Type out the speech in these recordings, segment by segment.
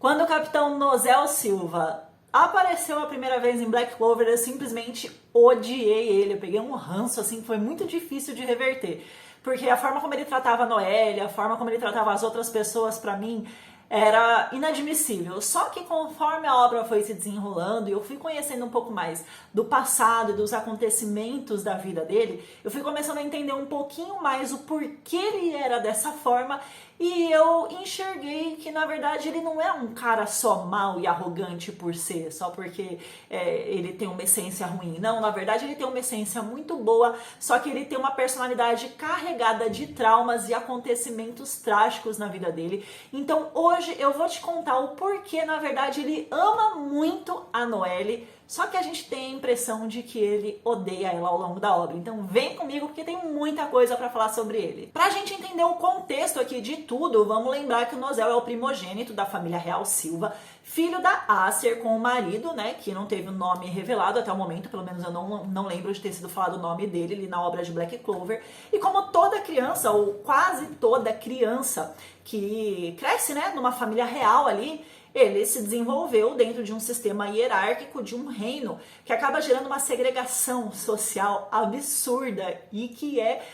Quando o Capitão Nozel Silva apareceu a primeira vez em Black Clover, eu simplesmente odiei ele. Eu peguei um ranço, assim, que foi muito difícil de reverter. Porque a forma como ele tratava a Noelle, a forma como ele tratava as outras pessoas, pra mim, era inadmissível. Só que conforme a obra foi se desenrolando e eu fui conhecendo um pouco mais do passado e dos acontecimentos da vida dele, eu fui começando a entender um pouquinho mais o porquê ele era dessa forma e eu enxerguei que, na verdade, ele não é um cara só mau e arrogante por ser, só porque ele tem uma essência ruim. Não, na verdade, ele tem uma essência muito boa, só que ele tem uma personalidade carregada de traumas e acontecimentos trágicos na vida dele. Então, hoje eu vou te contar o porquê, na verdade, ele ama muito a Noelle, só que a gente tem a impressão de que ele odeia ela ao longo da obra. Então vem comigo porque tem muita coisa pra falar sobre ele. Pra gente entender o contexto aqui de tudo, vamos lembrar que o Nozel é o primogênito da família real Silva, filho da Acer com o marido, né, que não teve o nome revelado até o momento, pelo menos eu não lembro de ter sido falado o nome dele ali na obra de Black Clover. E como toda criança, ou quase toda criança que cresce, né, numa família real ali, ele se desenvolveu dentro de um sistema hierárquico de um reino que acaba gerando uma segregação social absurda e que é,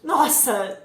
nossa,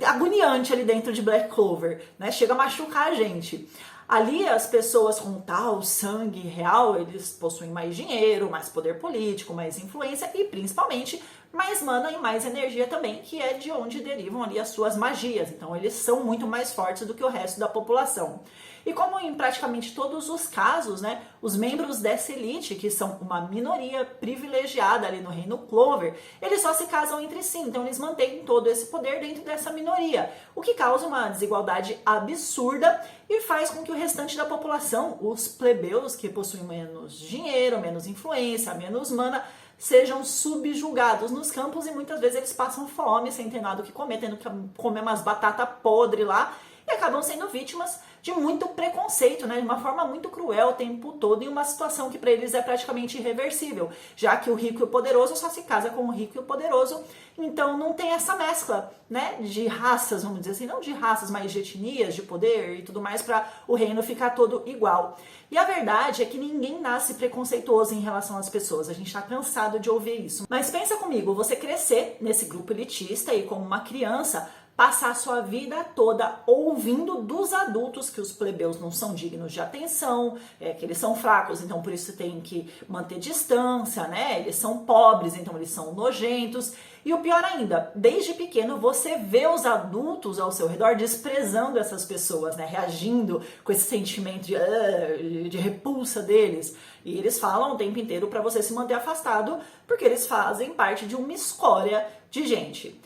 agoniante ali dentro de Black Clover, né? Chega a machucar a gente. Ali as pessoas com tal sangue real, eles possuem mais dinheiro, mais poder político, mais influência e principalmente mais mana e mais energia também, que é de onde derivam ali as suas magias. Então eles são muito mais fortes do que o resto da população. E como em praticamente todos os casos, né, os membros dessa elite, que são uma minoria privilegiada ali no Reino Clover, eles só se casam entre si, então eles mantêm todo esse poder dentro dessa minoria, o que causa uma desigualdade absurda e faz com que o restante da população, os plebeus que possuem menos dinheiro, menos influência, menos mana, sejam subjugados nos campos e muitas vezes eles passam fome sem ter nada o que comer, tendo que comer umas batatas podres lá e acabam sendo vítimas de muito preconceito, né? De uma forma muito cruel o tempo todo, em uma situação que para eles é praticamente irreversível, já que o rico e o poderoso só se casa com o rico e o poderoso, então não tem essa mescla, né? De raças, vamos dizer assim, não de raças, mas de etnias, de poder e tudo mais, para o reino ficar todo igual. E a verdade é que ninguém nasce preconceituoso em relação às pessoas, a gente tá cansado de ouvir isso. Mas pensa comigo, você crescer nesse grupo elitista e como uma criança, passar a sua vida toda ouvindo dos adultos que os plebeus não são dignos de atenção, que eles são fracos, então por isso tem que manter distância, né? Eles são pobres, então eles são nojentos. E o pior ainda, desde pequeno você vê os adultos ao seu redor desprezando essas pessoas, né? Reagindo com esse sentimento de repulsa deles. E eles falam o tempo inteiro para você se manter afastado, porque eles fazem parte de uma escória de gente.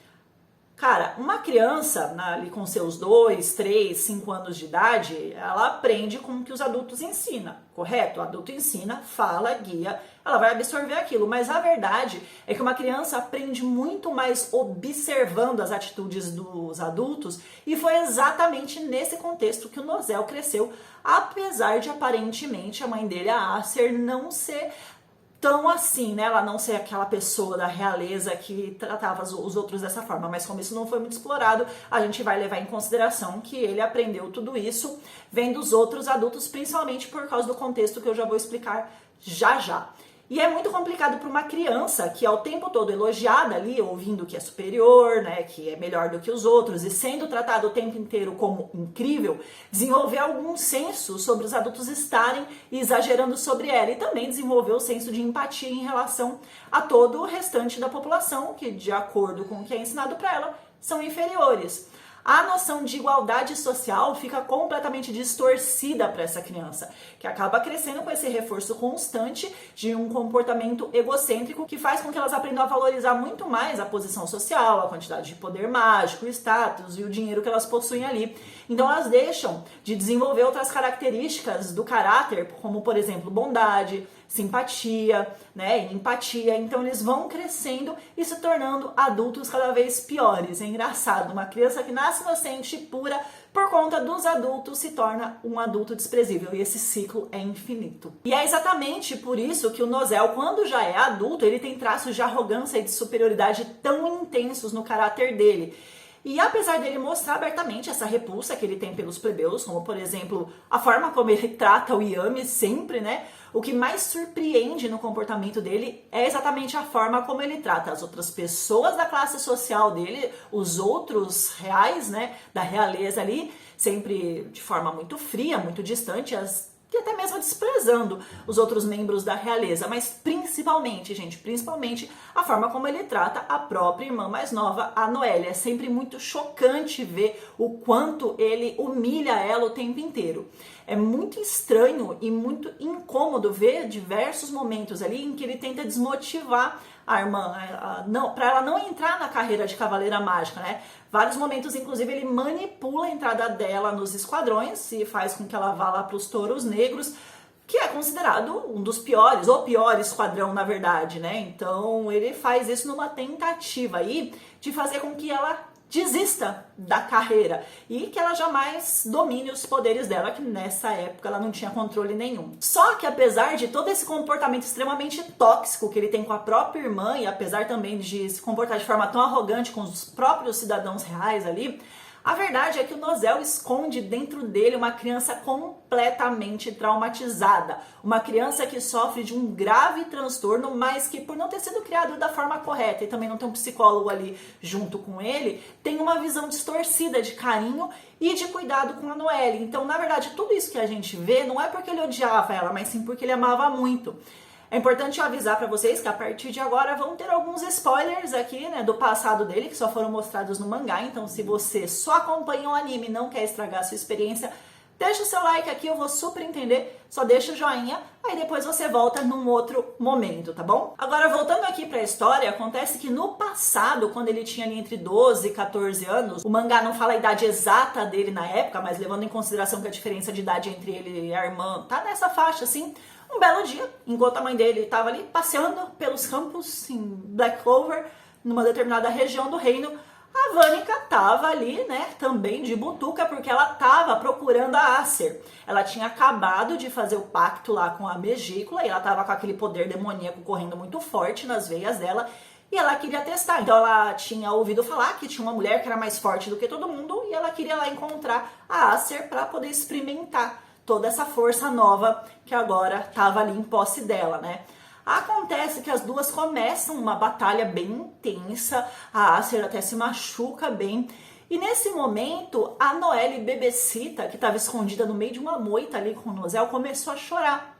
Cara, uma criança ali com seus 2, 3, 5 anos de idade, ela aprende com o que os adultos ensinam, correto? O adulto ensina, fala, guia, ela vai absorver aquilo. Mas a verdade é que uma criança aprende muito mais observando as atitudes dos adultos e foi exatamente nesse contexto que o Nozel cresceu, apesar de aparentemente a mãe dele, a Acer, não ser tão assim, né? Ela não ser aquela pessoa da realeza que tratava os outros dessa forma, mas como isso não foi muito explorado, a gente vai levar em consideração que ele aprendeu tudo isso vendo os outros adultos, principalmente por causa do contexto que eu já vou explicar já já. E é muito complicado para uma criança que é o tempo todo elogiada ali, ouvindo que é superior, né, que é melhor do que os outros e sendo tratado o tempo inteiro como incrível, desenvolver algum senso sobre os adultos estarem exagerando sobre ela e também desenvolver o senso de empatia em relação a todo o restante da população que, de acordo com o que é ensinado para ela, são inferiores. A noção de igualdade social fica completamente distorcida para essa criança, que acaba crescendo com esse reforço constante de um comportamento egocêntrico que faz com que elas aprendam a valorizar muito mais a posição social, a quantidade de poder mágico, o status e o dinheiro que elas possuem ali. Então elas deixam de desenvolver outras características do caráter, como por exemplo bondade, simpatia, né, e empatia. Então eles vão crescendo e se tornando adultos cada vez piores. É engraçado, uma criança que nasce inocente e pura por conta dos adultos se torna um adulto desprezível e esse ciclo é infinito. E é exatamente por isso que o Nozel, quando já é adulto, ele tem traços de arrogância e de superioridade tão intensos no caráter dele. E apesar dele mostrar abertamente essa repulsa que ele tem pelos plebeus, como por exemplo, a forma como ele trata o Yami sempre, né? O que mais surpreende no comportamento dele é exatamente a forma como ele trata as outras pessoas da classe social dele, os outros reais, né, da realeza ali, sempre de forma muito fria, muito distante, e até mesmo desprezando os outros membros da realeza, mas principalmente, gente, principalmente a forma como ele trata a própria irmã mais nova, a Noelle. É sempre muito chocante ver o quanto ele humilha ela o tempo inteiro. É muito estranho e muito incômodo ver diversos momentos ali em que ele tenta desmotivar a irmã, para ela não entrar na carreira de Cavaleira Mágica, né? Vários momentos, inclusive, ele manipula a entrada dela nos esquadrões e faz com que ela vá lá para os Touros Negros, que é considerado um dos piores, ou pior esquadrão, na verdade, né? Então, ele faz isso numa tentativa aí de fazer com que ela desista da carreira e que ela jamais domine os poderes dela, que nessa época ela não tinha controle nenhum. Só que apesar de todo esse comportamento extremamente tóxico que ele tem com a própria irmã e apesar também de se comportar de forma tão arrogante com os próprios cidadãos reais ali, a verdade é que o Nozel esconde dentro dele uma criança completamente traumatizada, uma criança que sofre de um grave transtorno, mas que por não ter sido criado da forma correta e também não ter um psicólogo ali junto com ele, tem uma visão distorcida de carinho e de cuidado com a Noelle. Então, na verdade, tudo isso que a gente vê não é porque ele odiava ela, mas sim porque ele amava muito. É importante avisar pra vocês que a partir de agora vão ter alguns spoilers aqui, né, do passado dele, que só foram mostrados no mangá. Então, se você só acompanha o anime e não quer estragar a sua experiência, deixa o seu like aqui, eu vou super entender. Só deixa o joinha, aí depois você volta num outro momento, tá bom? Agora, voltando aqui pra história, acontece que no passado, quando ele tinha ali entre 12 e 14 anos, o mangá não fala a idade exata dele na época, mas levando em consideração que a diferença de idade entre ele e a irmã tá nessa faixa, assim. Um belo dia, enquanto a mãe dele estava ali passeando pelos campos em Black Clover, numa determinada região do reino, a Vânica estava ali, né, também de butuca, porque ela estava procurando a Acer. Ela tinha acabado de fazer o pacto lá com a Megícula e ela estava com aquele poder demoníaco correndo muito forte nas veias dela e ela queria testar. Então ela tinha ouvido falar que tinha uma mulher que era mais forte do que todo mundo e ela queria lá encontrar a Acer para poder experimentar toda essa força nova que agora estava ali em posse dela, né? Acontece que as duas começam uma batalha bem intensa, a Acer até se machuca bem, e nesse momento a Noelle bebecita, que estava escondida no meio de uma moita ali com o Nozel, começou a chorar.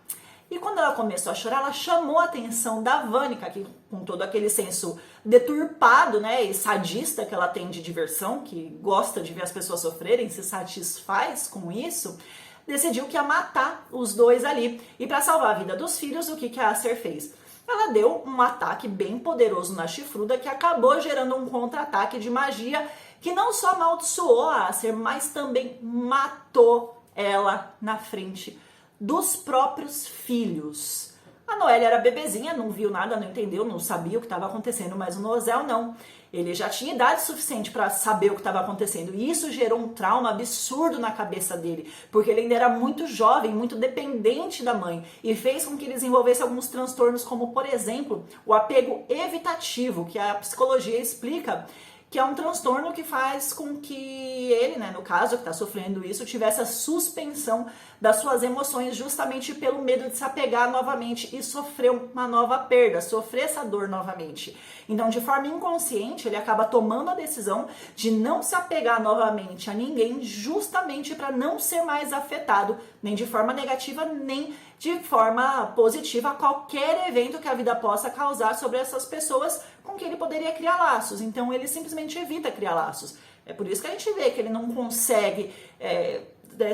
E quando ela começou a chorar, ela chamou a atenção da Vânica, que com todo aquele senso deturpado, né, e sadista que ela tem de diversão, que gosta de ver as pessoas sofrerem, se satisfaz com isso, decidiu que ia matar os dois ali. E para salvar a vida dos filhos, o que a Acer fez? Ela deu um ataque bem poderoso na chifruda que acabou gerando um contra-ataque de magia que não só amaldiçoou a Acer, mas também matou ela na frente dos próprios filhos. A Noelle era bebezinha, não viu nada, não entendeu, não sabia o que estava acontecendo, mas o Nozel não. Ele já tinha idade suficiente para saber o que estava acontecendo. E isso gerou um trauma absurdo na cabeça dele, porque ele ainda era muito jovem, muito dependente da mãe, e fez com que ele desenvolvesse alguns transtornos, como, por exemplo, o apego evitativo, que a psicologia explica, que é um transtorno que faz com que ele, né, no caso, que está sofrendo isso, tivesse a suspensão das suas emoções justamente pelo medo de se apegar novamente e sofrer uma nova perda, sofrer essa dor novamente. Então, de forma inconsciente, ele acaba tomando a decisão de não se apegar novamente a ninguém, justamente para não ser mais afetado, nem de forma negativa, nem de forma positiva, a qualquer evento que a vida possa causar sobre essas pessoas com que ele poderia criar laços. Então, ele simplesmente evita criar laços. É por isso que a gente vê que ele não consegue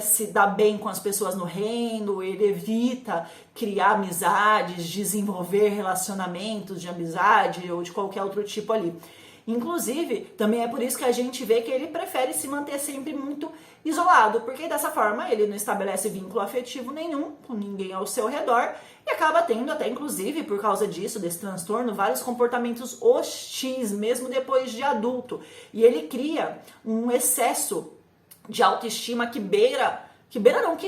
se dar bem com as pessoas no reino, ele evita criar amizades, desenvolver relacionamentos de amizade ou de qualquer outro tipo ali. Inclusive, também é por isso que a gente vê que ele prefere se manter sempre muito isolado, porque dessa forma ele não estabelece vínculo afetivo nenhum com ninguém ao seu redor e acaba tendo até, inclusive, por causa disso, desse transtorno, vários comportamentos hostis, mesmo depois de adulto. E ele cria um excesso de autoestima que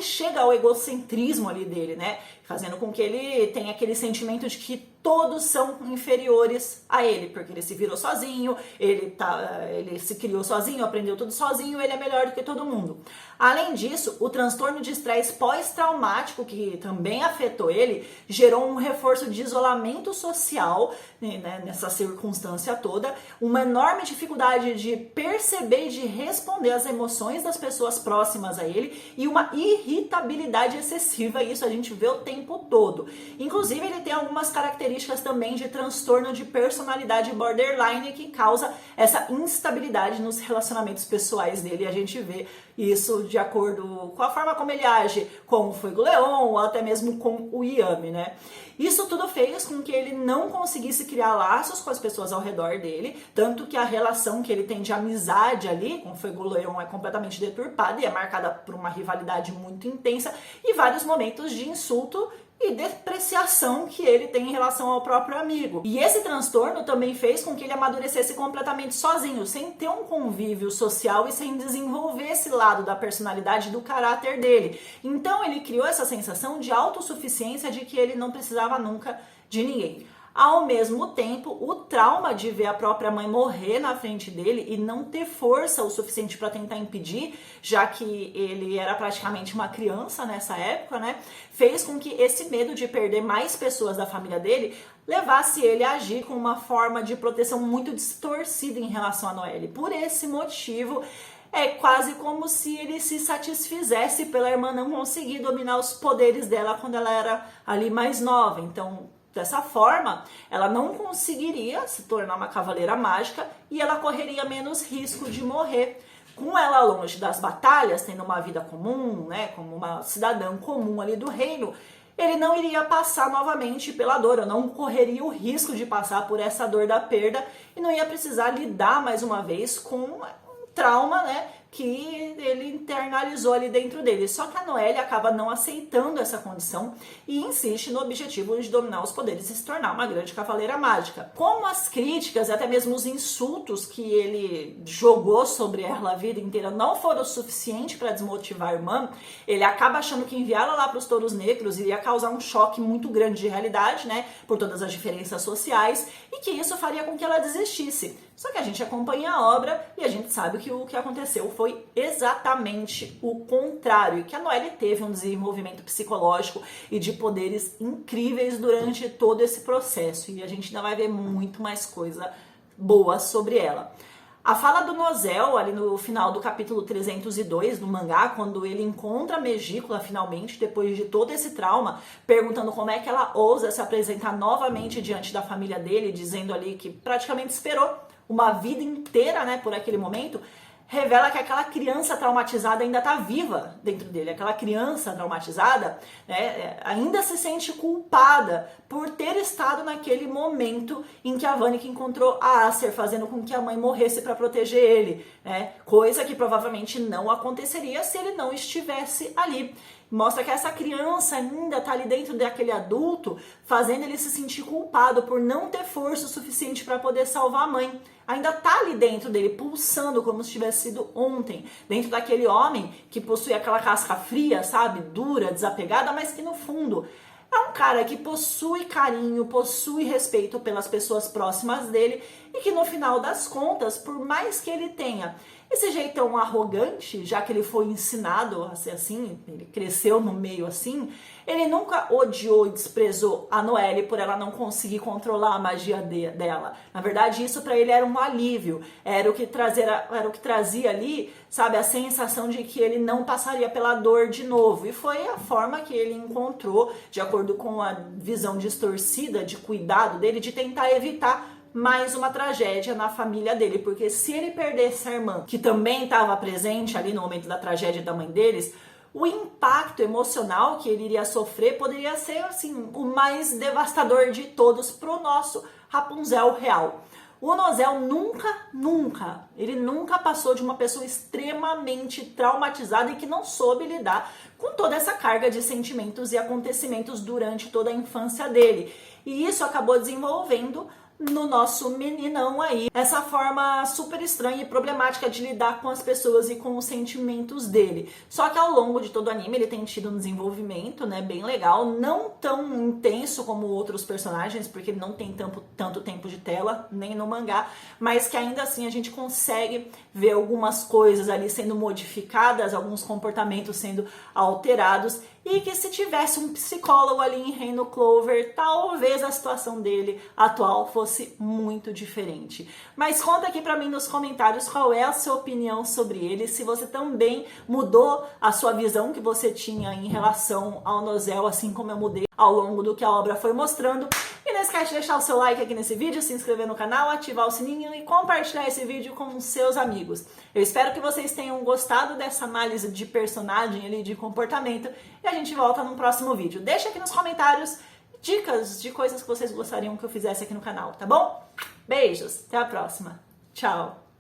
chega ao egocentrismo ali dele, né? Fazendo com que ele tenha aquele sentimento de que todos são inferiores a ele, porque ele se virou sozinho, ele se criou sozinho, aprendeu tudo sozinho, ele é melhor do que todo mundo. Além disso, o transtorno de estresse pós-traumático, que também afetou ele, gerou um reforço de isolamento social, né, nessa circunstância toda, uma enorme dificuldade de perceber e de responder às emoções das pessoas próximas a ele e uma irritabilidade excessiva, isso a gente vê o tempo todo. Inclusive, ele tem algumas características também de transtorno de personalidade borderline que causa essa instabilidade nos relacionamentos pessoais dele, e a gente vê isso de acordo com a forma como ele age com o Fuego Leon ou até mesmo com o Yami, né? Isso tudo fez com que ele não conseguisse criar laços com as pessoas ao redor dele, tanto que a relação que ele tem de amizade ali com o Fuego Leon é completamente deturpada e é marcada por uma rivalidade muito intensa e vários momentos de insulto e depreciação que ele tem em relação ao próprio amigo. E esse transtorno também fez com que ele amadurecesse completamente sozinho, sem ter um convívio social e sem desenvolver esse lado da personalidade, do caráter dele. Então ele criou essa sensação de autossuficiência, de que ele não precisava nunca de ninguém. Ao mesmo tempo, o trauma de ver a própria mãe morrer na frente dele e não ter força o suficiente para tentar impedir, já que ele era praticamente uma criança nessa época, né, fez com que esse medo de perder mais pessoas da família dele levasse ele a agir com uma forma de proteção muito distorcida em relação a Noelle. Por esse motivo, é quase como se ele se satisfizesse pela irmã não conseguir dominar os poderes dela quando ela era ali mais nova. Então, dessa forma, ela não conseguiria se tornar uma cavaleira mágica e ela correria menos risco de morrer. Com ela longe das batalhas, tendo uma vida comum, né, como uma cidadã comum ali do reino, ele não iria passar novamente pela dor, ou não correria o risco de passar por essa dor da perda e não ia precisar lidar mais uma vez com um trauma, né, que ele internalizou ali dentro dele. Só que a Noelle acaba não aceitando essa condição e insiste no objetivo de dominar os poderes e se tornar uma grande cavaleira mágica. Como as críticas e até mesmo os insultos que ele jogou sobre ela a vida inteira não foram o suficiente para desmotivar a irmã, ele acaba achando que enviá-la lá para os Touros Negros iria causar um choque muito grande de realidade, né, por todas as diferenças sociais, e que isso faria com que ela desistisse. Só que a gente acompanha a obra e a gente sabe que o que aconteceu foi exatamente o contrário, que a Noelle teve um desenvolvimento psicológico e de poderes incríveis durante todo esse processo, e a gente ainda vai ver muito mais coisa boa sobre ela. A fala do Nozel, ali no final do capítulo 302 do mangá, quando ele encontra a Megícula finalmente, depois de todo esse trauma, perguntando como é que ela ousa se apresentar novamente diante da família dele, dizendo ali que praticamente esperou uma vida inteira, né, por aquele momento, revela que aquela criança traumatizada ainda está viva dentro dele. Aquela criança traumatizada, né, ainda se sente culpada por ter estado naquele momento em que a Vanica encontrou a Acer, fazendo com que a mãe morresse para proteger ele, né? Coisa que provavelmente não aconteceria se ele não estivesse ali. Mostra que essa criança ainda está ali dentro daquele adulto, fazendo ele se sentir culpado por não ter força o suficiente para poder salvar a mãe. Ainda está ali dentro dele, pulsando como se tivesse sido ontem. Dentro daquele homem que possui aquela casca fria, sabe? Dura, desapegada, mas que no fundo é um cara que possui carinho, possui respeito pelas pessoas próximas dele e que no final das contas, por mais que ele tenha esse jeitão arrogante, já que ele foi ensinado a ser assim, ele cresceu no meio assim, ele nunca odiou e desprezou a Noelle por ela não conseguir controlar a magia dela. Na verdade, isso para ele era um alívio, era o que trazia ali, sabe, a sensação de que ele não passaria pela dor de novo. E foi a forma que ele encontrou, de acordo com a visão distorcida de cuidado dele, de tentar evitar mais uma tragédia na família dele, porque se ele perdesse a irmã, que também estava presente ali no momento da tragédia da mãe deles, o impacto emocional que ele iria sofrer poderia ser, assim, o mais devastador de todos pro nosso Rapunzel real. O Nozel ele nunca passou de uma pessoa extremamente traumatizada e que não soube lidar com toda essa carga de sentimentos e acontecimentos durante toda a infância dele. E isso acabou desenvolvendo no nosso meninão aí, essa forma super estranha e problemática de lidar com as pessoas e com os sentimentos dele. Só que ao longo de todo o anime ele tem tido um desenvolvimento, né, bem legal, não tão intenso como outros personagens, porque ele não tem tanto tempo de tela, nem no mangá, mas que ainda assim a gente consegue ver algumas coisas ali sendo modificadas, alguns comportamentos sendo alterados, e que se tivesse um psicólogo ali em Reino Clover, talvez a situação dele atual fosse muito diferente. Mas conta aqui pra mim nos comentários qual é a sua opinião sobre ele, se você também mudou a sua visão que você tinha em relação ao Nozel, assim como eu mudei ao longo do que a obra foi mostrando. E não esquece de deixar o seu like aqui nesse vídeo, se inscrever no canal, ativar o sininho e compartilhar esse vídeo com os seus amigos. Eu espero que vocês tenham gostado dessa análise de personagem ali, de comportamento, e a gente volta num próximo vídeo. Deixa aqui nos comentários dicas de coisas que vocês gostariam que eu fizesse aqui no canal, tá bom? Beijos, até a próxima. Tchau!